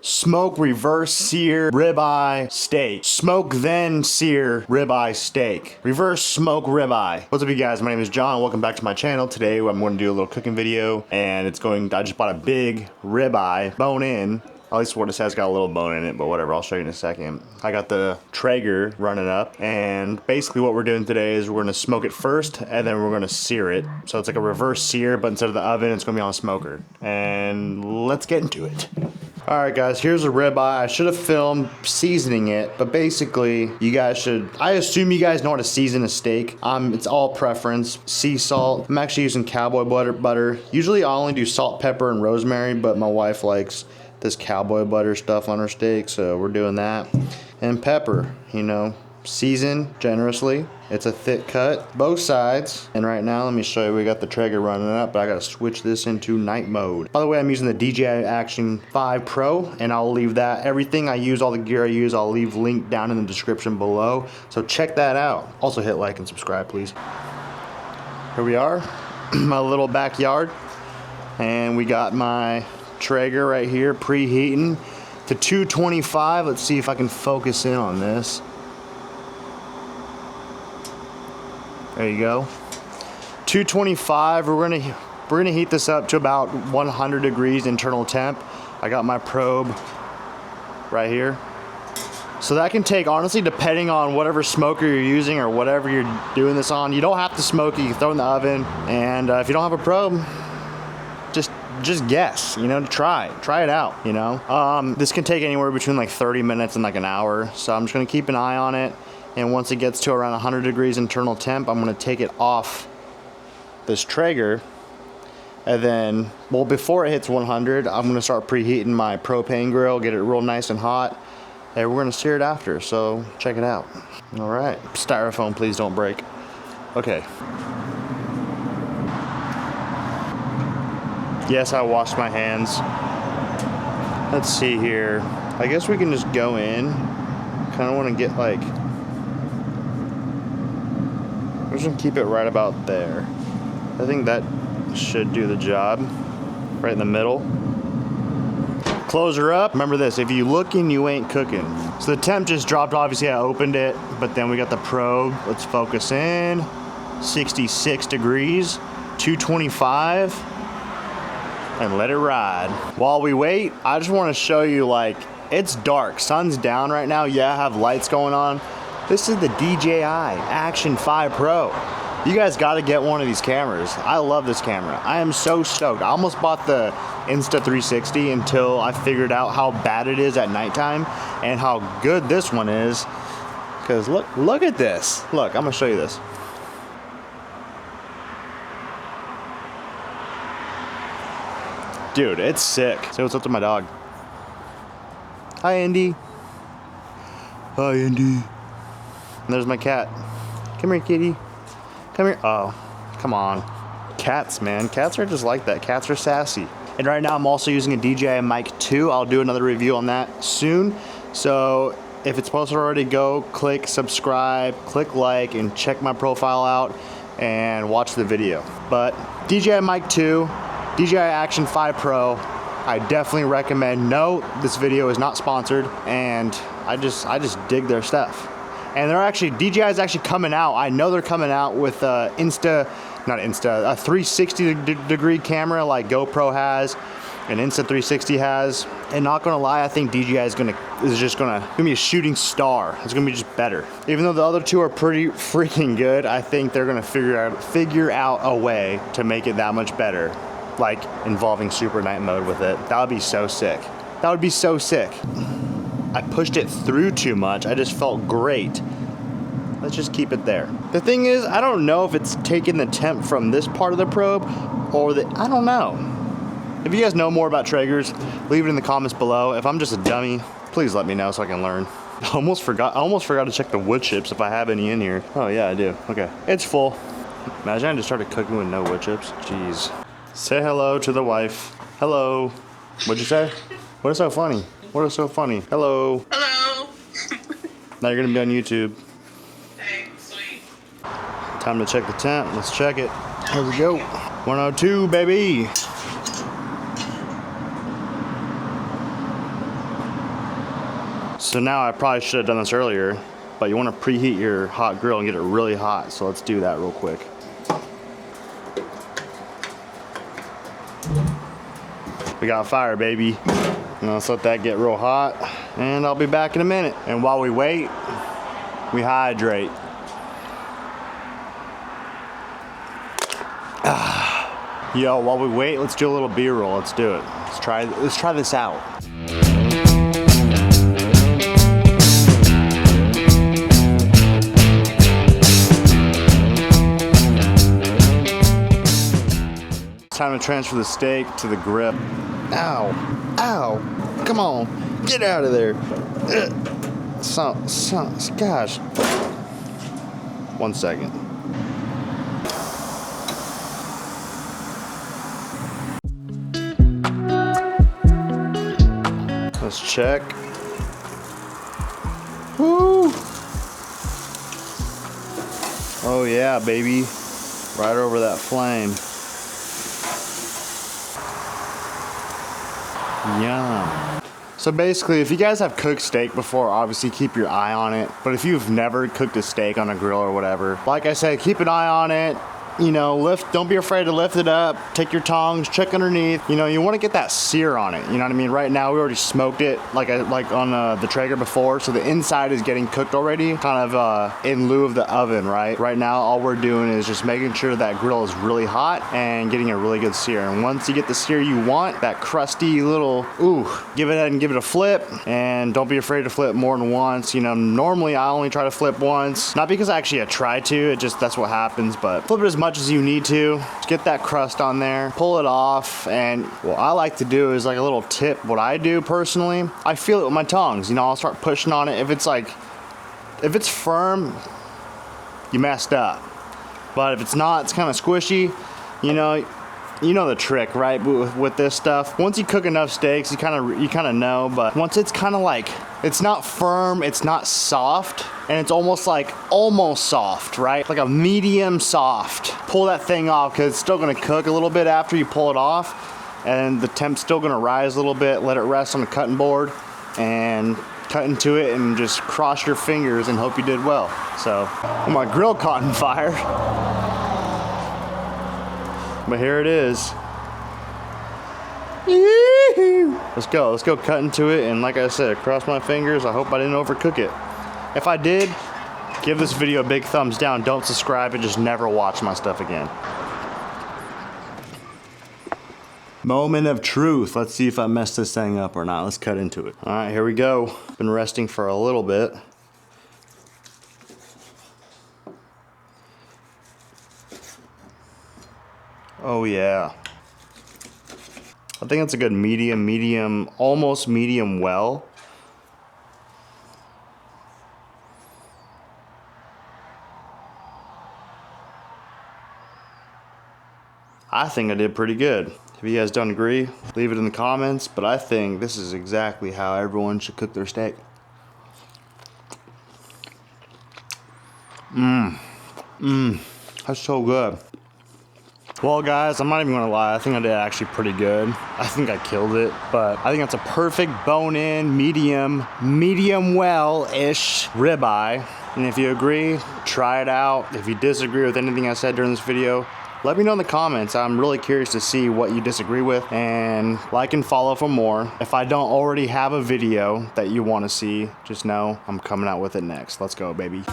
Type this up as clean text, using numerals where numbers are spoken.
Smoke, reverse sear, ribeye steak. Smoke, then sear, ribeye steak. Reverse smoke ribeye. What's up, you guys? My name is John. Welcome back to my channel. Today I'm going to do a little cooking video, and I just bought a big ribeye, bone in. At least what it says, got a little bone in it, but whatever, I'll show you in a second. I got the Traeger running up, and basically what we're doing today is we're gonna smoke it first, and then we're gonna sear it. So it's like a reverse sear, but instead of the oven, it's gonna be on a smoker. And let's get into it. All right, guys, here's a ribeye. I should have filmed seasoning it, but basically, you guys should, I assume you guys know how to season a steak. It's all preference. Sea salt. I'm actually using cowboy butter. Usually I only do salt, pepper, and rosemary, but my wife likes this cowboy butter stuff on her steak, so we're doing that. And pepper, you know, season generously. It's a thick cut, both sides. And right now, let me show you, we got the Traeger running up, but I gotta switch this into night mode. By the way, I'm using the DJI Action 5 Pro, and I'll leave that, everything I use, all the gear I use, I'll leave link down in the description below. So check that out. Also hit like and subscribe, please. Here we are, my little backyard. And we got my Traeger right here, preheating to 225. Let's see if I can focus in on this. There you go. 225. We're gonna heat this up to about 100 degrees internal temp. I got my probe right here. So that can take, honestly, depending on whatever smoker you're using or whatever you're doing this on. You don't have to smoke it. You can throw it in the oven. And if you don't have a probe, just guess, you know, try it out, you know. This can take anywhere between like 30 minutes and like an hour. So I'm just gonna keep an eye on it. And once it gets to around 100 degrees internal temp, I'm gonna take it off this Traeger. And then, well, before it hits 100, I'm gonna start preheating my propane grill, get it real nice and hot. And we're gonna sear it after, so check it out. All right, styrofoam, please don't break. Okay. Yes, I washed my hands. Let's see here. I guess we can just go in. Kind of want to get like, we're just gonna keep it right about there. I think that should do the job. Right in the middle. Close her up. Remember this, if you looking, you ain't cooking. So the temp just dropped, obviously I opened it, but then we got the probe. Let's focus in. 66 degrees, 225. And let it ride. While we wait, I just want to show you, like, it's dark. Sun's down right now. Yeah, I have lights going on. This is the DJI Action 5 Pro. You guys got to get one of these cameras. I love this camera. I am so stoked. I almost bought the Insta360 until I figured out how bad it is at nighttime and how good this one is. Because look at this. Look, I'm going to show you this. Dude, it's sick. Say what's up to my dog. Hi, Indy. Hi, Indy. And there's my cat. Come here, kitty. Come here. Oh, come on. Cats, man. Cats are just like that. Cats are sassy. And right now I'm also using a DJI Mic 2. I'll do another review on that soon. So if it's posted already, go click subscribe, click like, and check my profile out and watch the video. But DJI Mic 2, DJI Action 5 Pro, I definitely recommend. No, this video is not sponsored, and I just dig their stuff. And they're actually, DJI is actually coming out. I know they're coming out with a 360 degree camera like GoPro has, and Insta360 has. And not gonna lie, I think DJI is just gonna be a shooting star. It's gonna be just better. Even though the other two are pretty freaking good, I think they're gonna figure out a way to make it that much better. Like involving super night mode with it. That would be so sick. That would be so sick. I pushed it through too much. I just felt great. Let's just keep it there. The thing is, I don't know if it's taking the temp from this part of the probe or I don't know. If you guys know more about Traegers, leave it in the comments below. If I'm just a dummy, please let me know so I can learn. I almost forgot to check the wood chips if I have any in here. Oh yeah, I do. Okay, it's full. Imagine I just started cooking with no wood chips. Jeez. Say hello to the wife. Hello. What'd you say? What is so funny? What is so funny? Hello. Hello. Now you're gonna be on YouTube. Hey, sweet. Time to check the temp. Let's check it. Here we go. 102, baby. So now I probably should have done this earlier, but you want to preheat your hot grill and get it really hot. So let's do that real quick. We got fire, baby. Now let's let that get real hot, and I'll be back in a minute. And while we wait, we hydrate. Yo, while we wait, let's do a little B-roll. Let's do it. Let's try this out. Time to transfer the steak to the grip. Ow, ow, come on, get out of there. Gosh. 1 second. Let's check. Woo! Oh yeah, baby. Right over that flame. Yum. So basically, if you guys have cooked steak before, obviously keep your eye on it. But if you've never cooked a steak on a grill or whatever, like I said, keep an eye on it. You know, don't be afraid to lift it up. Take your tongs, check underneath. You know, you want to get that sear on it. You know what I mean? Right now, we already smoked it like on the Traeger before, so the inside is getting cooked already, kind of in lieu of the oven, right? Right now, all we're doing is just making sure that grill is really hot and getting a really good sear. And once you get the sear you want, that crusty little, give it a flip, and don't be afraid to flip more than once. You know, normally I only try to flip once, not because I try to, that's what happens, but flip it as much as you need to. Just get that crust on there, pull it off, and what I like to do is like a little tip. What I do personally, I feel it with my tongs. You know, I'll start pushing on it. If it's firm, you messed up. But if it's not, it's kind of squishy. You know the trick, right? With this stuff, once you cook enough steaks, you kind of know. But once it's kind of like, it's not firm, it's not soft, and it's almost soft, right? Like a medium soft. Pull that thing off, because it's still gonna cook a little bit after you pull it off, and the temp's still gonna rise a little bit. Let it rest on the cutting board, and cut into it, and just cross your fingers and hope you did well. So, my grill caught on fire. But here it is. Let's go cut into it, and like I said, cross my fingers. I hope I didn't overcook it. If I did, give this video a big thumbs down. Don't subscribe and just never watch my stuff again. Moment of truth. Let's see if I messed this thing up or not. Let's cut into it. All right, here we go. Been resting for a little bit. Oh yeah. I think it's a good medium, almost medium well. I think I did pretty good. If you guys don't agree, leave it in the comments, but I think this is exactly how everyone should cook their steak. That's so good. Well guys, I'm not even gonna lie, I think I did actually pretty good. I think I killed it, but I think that's a perfect bone-in, medium well-ish ribeye. And if you agree, try it out. If you disagree with anything I said during this video, let me know in the comments. I'm really curious to see what you disagree with, and like and follow for more. If I don't already have a video that you wanna see, just know I'm coming out with it next. Let's go, baby.